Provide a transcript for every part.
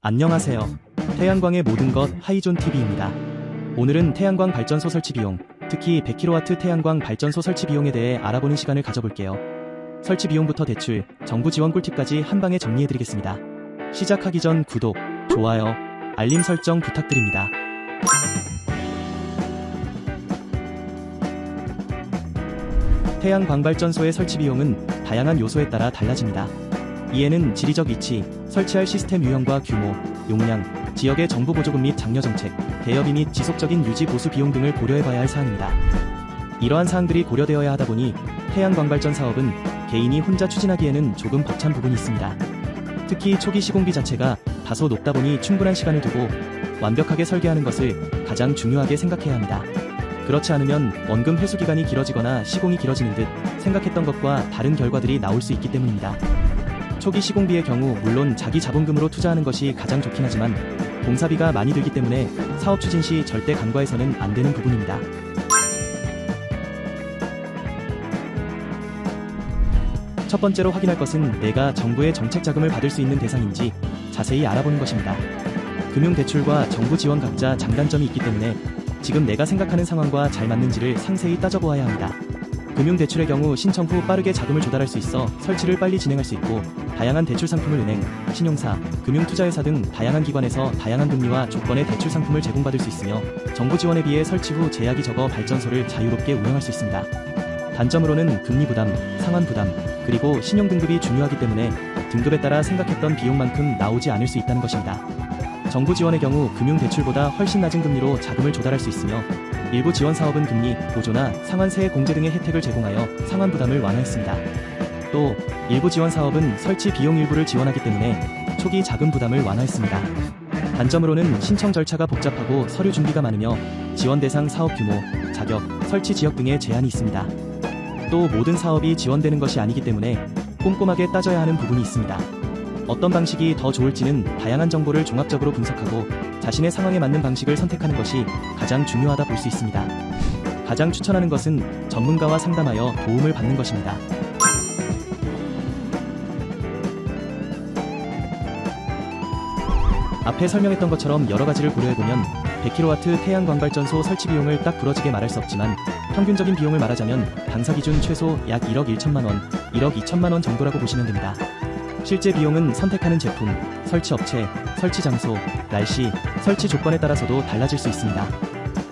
안녕하세요. 태양광의 모든 것 하이존TV입니다. 오늘은 태양광 발전소 설치 비용, 특히 100kW 태양광 발전소 설치 비용에 대해 알아보는 시간을 가져볼게요. 설치 비용부터 대출, 정부 지원 꿀팁까지 한 방에 정리해드리겠습니다. 시작하기 전 구독, 좋아요, 알림 설정 부탁드립니다. 태양광 발전소의 설치 비용은 다양한 요소에 따라 달라집니다. 이에는 지리적 위치, 설치할 시스템 유형과 규모, 용량, 지역의 정부 보조금 및 장려 정책, 대여비 및 지속적인 유지 보수 비용 등을 고려해봐야 할 사항입니다. 이러한 사항들이 고려되어야 하다 보니 태양광 발전 사업은 개인이 혼자 추진하기에는 조금 벅찬 부분이 있습니다. 특히 초기 시공비 자체가 다소 높다 보니 충분한 시간을 두고 완벽하게 설계하는 것을 가장 중요하게 생각해야 합니다. 그렇지 않으면 원금 회수 기간이 길어지거나 시공이 길어지는 듯 생각했던 것과 다른 결과들이 나올 수 있기 때문입니다. 초기 시공비의 경우 물론 자기 자본금으로 투자하는 것이 가장 좋긴 하지만 공사비가 많이 들기 때문에 사업 추진 시 절대 간과해서는 안 되는 부분입니다. 첫 번째로 확인할 것은 내가 정부의 정책 자금을 받을 수 있는 대상인지 자세히 알아보는 것입니다. 금융대출과 정부 지원 각자 장단점이 있기 때문에 지금 내가 생각하는 상황과 잘 맞는지를 상세히 따져보아야 합니다. 금융대출의 경우 신청 후 빠르게 자금을 조달할 수 있어 설치를 빨리 진행할 수 있고, 다양한 대출 상품을 은행, 신용사, 금융투자회사 등 다양한 기관에서 다양한 금리와 조건의 대출 상품을 제공받을 수 있으며 정부 지원에 비해 설치 후 제약이 적어 발전소를 자유롭게 운영할 수 있습니다. 단점으로는 금리 부담, 상환 부담, 그리고 신용 등급이 중요하기 때문에 등급에 따라 생각했던 비용만큼 나오지 않을 수 있다는 것입니다. 정부 지원의 경우 금융대출보다 훨씬 낮은 금리로 자금을 조달할 수 있으며 일부 지원 사업은 금리, 보조나 상환세 공제 등의 혜택을 제공하여 상환 부담을 완화했습니다. 또 일부 지원 사업은 설치 비용 일부를 지원하기 때문에 초기 자금 부담을 완화했습니다. 단점으로는 신청 절차가 복잡하고 서류 준비가 많으며 지원 대상 사업 규모, 자격, 설치 지역 등에 제한이 있습니다. 또 모든 사업이 지원되는 것이 아니기 때문에 꼼꼼하게 따져야 하는 부분이 있습니다. 어떤 방식이 더 좋을지는 다양한 정보를 종합적으로 분석하고 자신의 상황에 맞는 방식을 선택하는 것이 가장 중요하다 볼 수 있습니다. 가장 추천하는 것은 전문가와 상담하여 도움을 받는 것입니다. 앞에 설명했던 것처럼 여러 가지를 고려해보면 100kW 태양광 발전소 설치 비용을 딱 부러지게 말할 수 없지만 평균적인 비용을 말하자면 당사 기준 최소 약 1억 1천만 원, 1억 2천만 원 정도라고 보시면 됩니다. 실제 비용은 선택하는 제품, 설치 업체, 설치 장소, 날씨, 설치 조건에 따라서도 달라질 수 있습니다.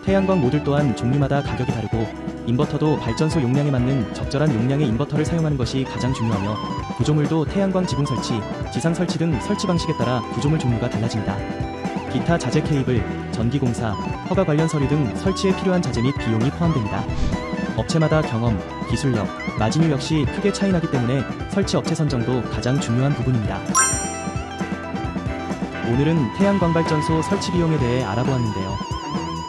태양광 모듈 또한 종류마다 가격이 다르고 인버터도 발전소 용량에 맞는 적절한 용량의 인버터를 사용하는 것이 가장 중요하며 구조물도 태양광 지붕 설치, 지상 설치 등 설치 방식에 따라 구조물 종류가 달라집니다. 기타 자재 케이블, 전기공사, 허가 관련 서류 등 설치에 필요한 자재 및 비용이 포함됩니다. 업체마다 경험, 기술력, 마진율 역시 크게 차이나기 때문에 설치 업체 선정도 가장 중요한 부분입니다. 오늘은 태양광 발전소 설치 비용에 대해 알아보았는데요.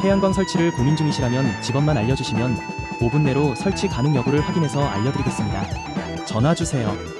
태양광 설치를 고민 중이시라면 직업만 알려주시면 5분 내로 설치 가능 여부를 확인해서 알려드리겠습니다. 전화 주세요.